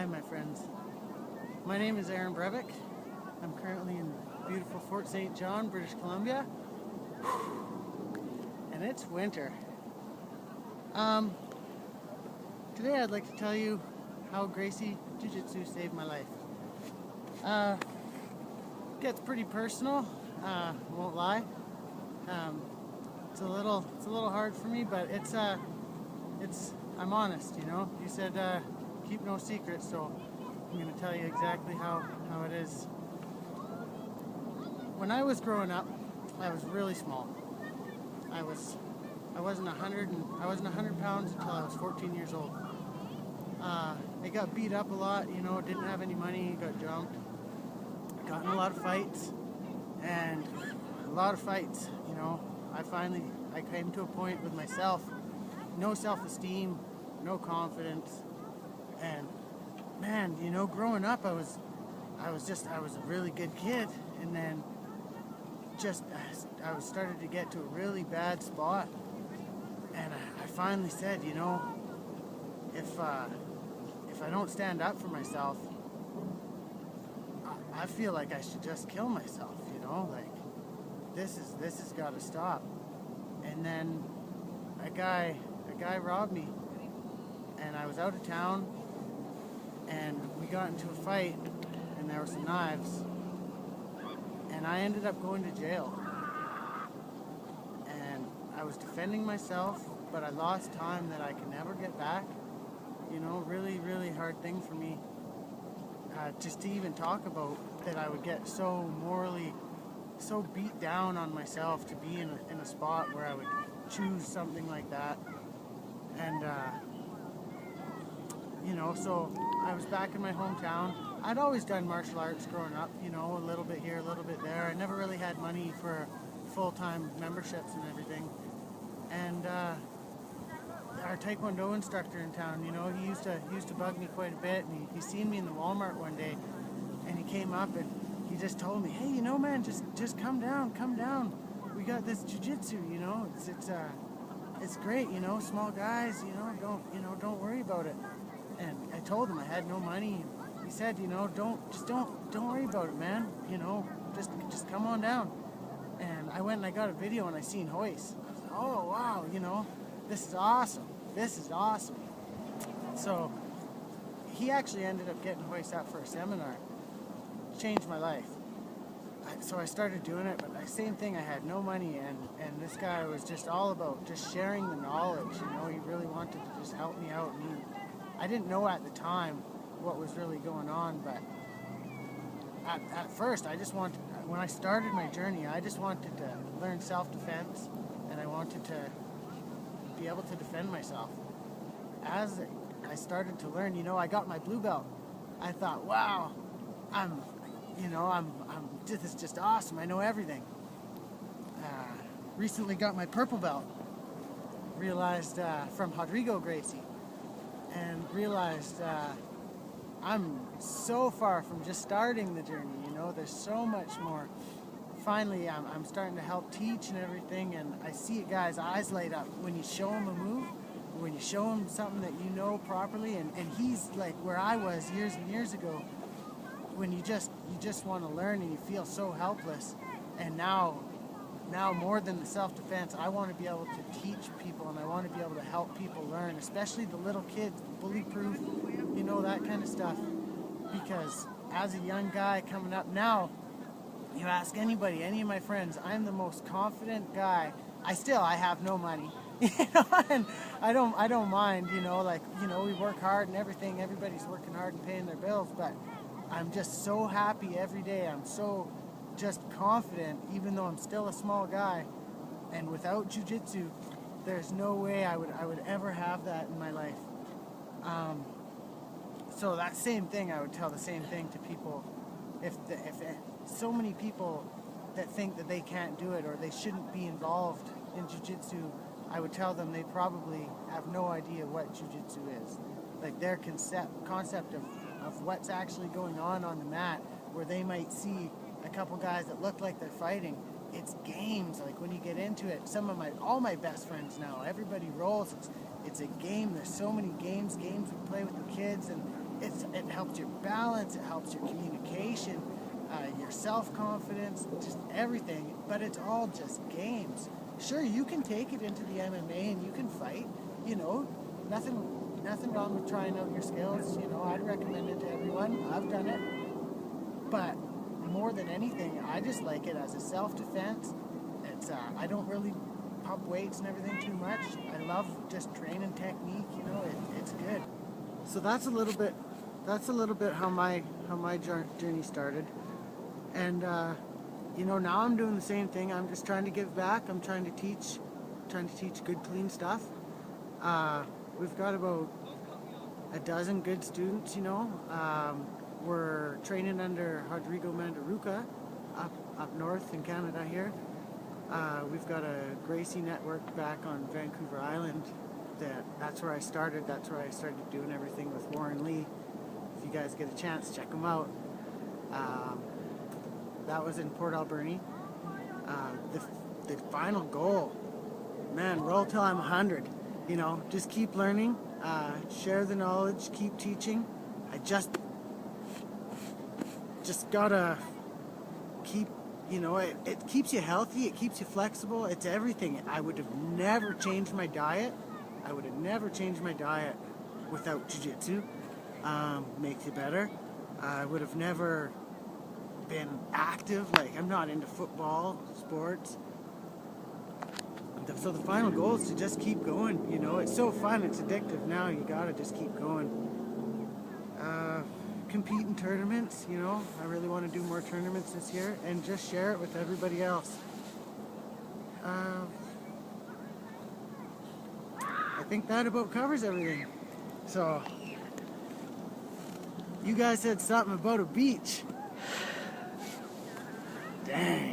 Hi my friends, my name is Brevick. I'm currently in beautiful Fort St. John, British Columbia, and it's winter. Today I'd like to tell you how Gracie Jiujitsu saved my life. Gets pretty personal, won't lie. It's a little hard for me, but I'm honest, you know. You said keep no secrets, so I'm going to tell you exactly how it is. When I was growing up, I was really small. I wasn't 100 pounds until I was 14 years old. I got beat up a lot, you know, didn't have any money, got jumped, got in a lot of fights, you know. I came to a point with myself, no self-esteem, no confidence, and man, you know, growing up I was a really good kid, and then I was started to get to a really bad spot, and I finally said, you know, if I don't stand up for myself, I feel like I should just kill myself, you know, like this has got to stop. And then a guy robbed me, and I was out of town, and we got into a fight, and there were some knives, and I ended up going to jail. And I was defending myself, but I lost time that I can never get back. You know, really, really hard thing for me just to even talk about, that I would get so morally, so beat down on myself to be in a spot where I would choose something like that. And you know, so I was back in my hometown. I'd always done martial arts growing up, you know, a little bit here, a little bit there. I never really had money for full-time memberships and everything. And our Taekwondo instructor in town, you know, he used to bug me quite a bit, and he seen me in the Walmart one day, and he came up and he just told me, hey, you know, man, just come down. We got this jiu-jitsu, you know, it's great, you know, small guys, you know, don't worry about it. And I told him I had no money. He said, you know, don't worry about it, man. You know, just come on down. And I went and I got a video, and I seen hoist. I was like, oh wow, you know, this is awesome. So he actually ended up getting hoist out for a seminar. Changed my life. So I started doing it, but the same thing, I had no money, and this guy was just all about just sharing the knowledge, you know. He really wanted to just help me out, and I didn't know at the time what was really going on, but at first when I started my journey, I just wanted to learn self-defense, and I wanted to be able to defend myself. As I started to learn, you know, I got my blue belt. I thought, wow, this is just awesome. I know everything. Recently got my purple belt. Realized from Rodrigo Gracie, and realized I'm so far from just starting the journey. You know, there's so much more. Finally, I'm starting to help teach and everything, and I see a guy's eyes light up when you show him a move, when you show him something that you know properly, and he's like where I was years and years ago, when you just want to learn and you feel so helpless. And now more than the self-defense, I want to be able to teach people, and I want to be able to help people learn, especially the little kids, bully-proof, you know, that kind of stuff. Because as a young guy coming up now, you ask anybody, any of my friends, I'm the most confident guy. I have no money, you know, and I don't mind, you know, like, you know, we work hard and everything. Everybody's working hard and paying their bills, but I'm just so happy every day. I'm so just confident, even though I'm still a small guy. And without jiu-jitsu, there's no way I would ever have that in my life. So that same thing, I would tell the same thing to people. If so many people that think that they can't do it or they shouldn't be involved in jiu-jitsu, I would tell them they probably have no idea what jiu-jitsu is. Like their concept of what's actually going on the mat, where they might see a couple guys that look like they're fighting. It's games. Like when you get into it, all my best friends now, everybody rolls. It's a game. There's so many games we play with the kids, and it helps your balance, it helps your communication, your self-confidence, just everything. But it's all just games. Sure, you can take it into the MMA and you can fight. You know, nothing wrong with trying out your skills. You know, I'd recommend it to everyone. I've done it. But more than anything, I just like it as a self-defense. It's I don't really pump weights and everything too much. I love just training technique. You know, it's good. So that's a little bit how my journey started, and you know, now I'm doing the same thing. I'm just trying to give back. I'm trying to teach good, clean stuff. We've got about a dozen good students. You know, we're training under Rodrigo Mandaruca up north in Canada here. We've got a Gracie network back on Vancouver Island. That's where I started. That's where I started doing everything with Warren Lee. If you guys get a chance, check them out. That was in Port Alberni. The final goal, man, roll till I'm 100. You know, just keep learning, share the knowledge, keep teaching. I just gotta keep, you know, it keeps you healthy, it keeps you flexible, it's everything. I would have never changed my diet. I would have never changed my diet without jiu-jitsu. Makes you better. I would have never been active. Like, I'm not into football, sports. So the final goal is to just keep going. You know, it's so fun, it's addictive now. You gotta just keep going. Compete in tournaments, you know. I really want to do more tournaments this year and just share it with everybody else. I think that about covers everything. So, you guys said something about a beach. Dang.